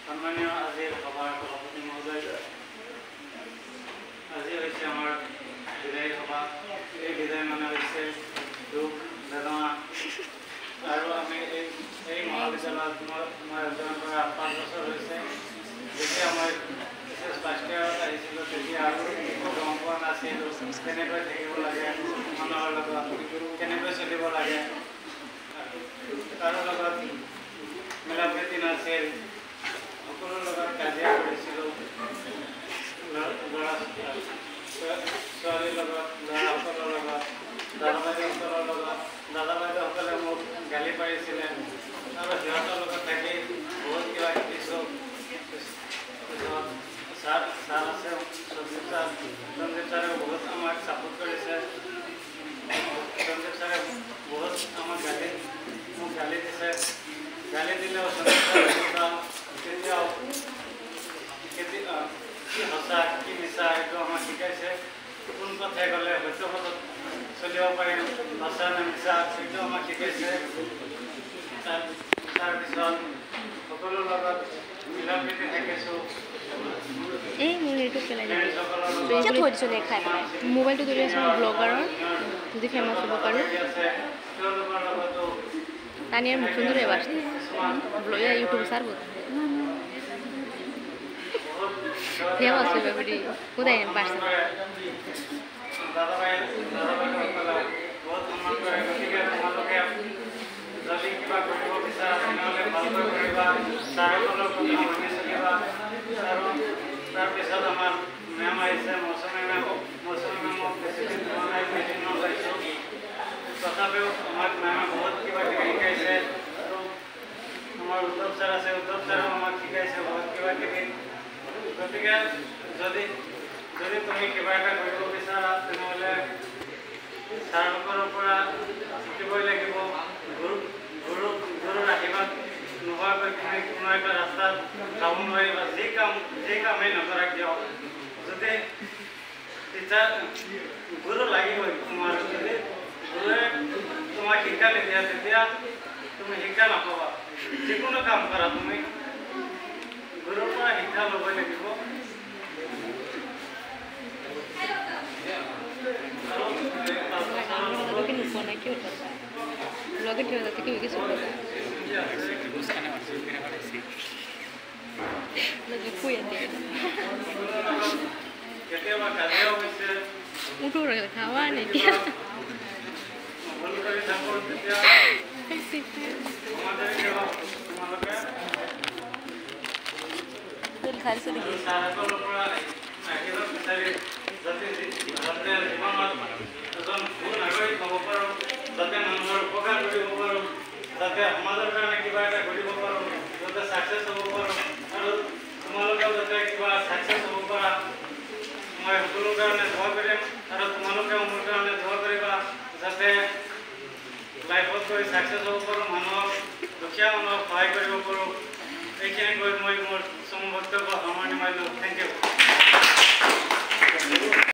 সম্মানীয় আজিৰ সভাৰ সভাপতি মহোদয়, আজি হৈছে আমাৰ বিদায়ী সভা। এই বিদায় মানে হৈছে দুখ বেদনা আৰু আমি এই মহাবিদ্যালয়ত মই অধ্যয়ন কৰা 5 বছৰ হৈছে। যেতিয়া মই ফাৰ্ষ্ট ইয়াৰত আহিছিলোঁ তেতিয়া আৰু একো গম পোৱা নাছিলোঁ কেনেকৈ থাকিব লাগে, মানুহৰ লগত কেনেকৈ চলিব লাগে, কাৰো লগত মিলা প্ৰীতি নাছিল, সকলোৰ লগত কাজিয়া কৰিছিলোঁ। ল'ৰা ছোৱালীৰ লগত, ল'ৰাসকলৰ লগত, দাদা বাইদেউসকলৰ লগত। দাদা বাইদেউসকলে মোক গালি পাৰিছিলে আৰু সিহঁতৰ লগত থাকি বহুত কিবা শিকিছোঁ। ছাৰ আছে সঞ্জীৱ ছাৰে বহুত আমাক ছাপোৰ্ট কৰিছে। সঞ্জীৱ ছাৰে বহুত আমাক মোক গালি দিছে। গালি দিলেও কেতিয়াও কি সঁচা কি মিছা এইটো আমাক শিকাইছে। কোন পথে গ'লে সত্য পথত চলিব পাৰিম, সঁচা নে মিছা সেইটো আমাক শিকাইছে। তাৰপিছত সকলোৰ লগত মিলা প্ৰীতি থাকিছোঁ। এই মোৰ এইটো পেলাই দিম এতিয়া থৈ দিছোঁ দে খাই পেলাই মোবাইলটো ধৰি আছোঁ ব্লগাৰৰ যদি ফেমাছ হ'ব পাৰোঁ তানিয়াৰ মুখ সুন্দৰ এবাৰ ব্লগাৰ ইউটিউব সাৰবো ফেমাস হবে ভিডিও কোথায় পাৰছে তাৰপিছত আমাৰ মেম আহিছে মৌচুমী মেমক বেছিদিন হোৱা নাই, বিভিন্ন পাইছোঁ। তথাপিও আমাক মেমে বহুত কিবা কিবি শিকাইছে। আৰু আমাৰ উদ্ধৱ ছাৰ আছে, উদ্ধৱ ছাৰেও আমাক শিকাইছে বহুত কিবা কিবি। গতিকে যদি তুমি কিবা এটা কৰিব বিচাৰা তেনেহ'লে ছাৰসকলৰ পৰা শিকিবই লাগিব। গুৰুৰ আশীৰ্বাদ নোহোৱাকৈ তুমি কোনো এটা ৰাস্তাত যাব নোৱাৰিবা। যি কামেই নকৰা কিয় যদি গুৰু লাগিবই তোমাৰ। যদি গুৰুৱে তোমাক শিক্ষা নিদিয়ে তেতিয়া তুমি শিক্ষা নাপাবা। যিকোনো কাম কৰা তুমি গুৰুৰ পৰা শিক্ষা ল'বই লাগিব। কেতিয়াবা কাজিয়াও হৈছে খাওয়া নেই ভুল কৰি থাকোঁ তেতিয়া তোমালোকে ছাৰসকলৰ পৰা আশীৰ্বাদ বিচাৰি যাতে জীৱনত এজন সু নাগৰিক হ'ব পাৰোঁ, যাতে মানুহৰ উপকাৰ কৰিব পাৰোঁ, যাতে সমাজৰ কাৰণে কিবা এটা কৰিব পাৰোঁ, যাতে ছাকচেছ হ'ব পাৰোঁ। আৰু তোমালোকেও যাতে কিবা ছাকচেছ হ'ব পাৰা মই সকলোৰ কাৰণে দোৱা কৰিম। আৰু তোমালোকেও মোৰ কাৰণে দোৱা কৰিবা যাতে লাইফত গৈ ছাকচেছ হ'ব পাৰোঁ, মানুহক দুখীয়া মানুহক সহায় কৰিব পাৰোঁ। এইখিনি কৈ মই মোৰ চমু বক্তব্য সামৰণি মাৰিলোঁ। Thank U.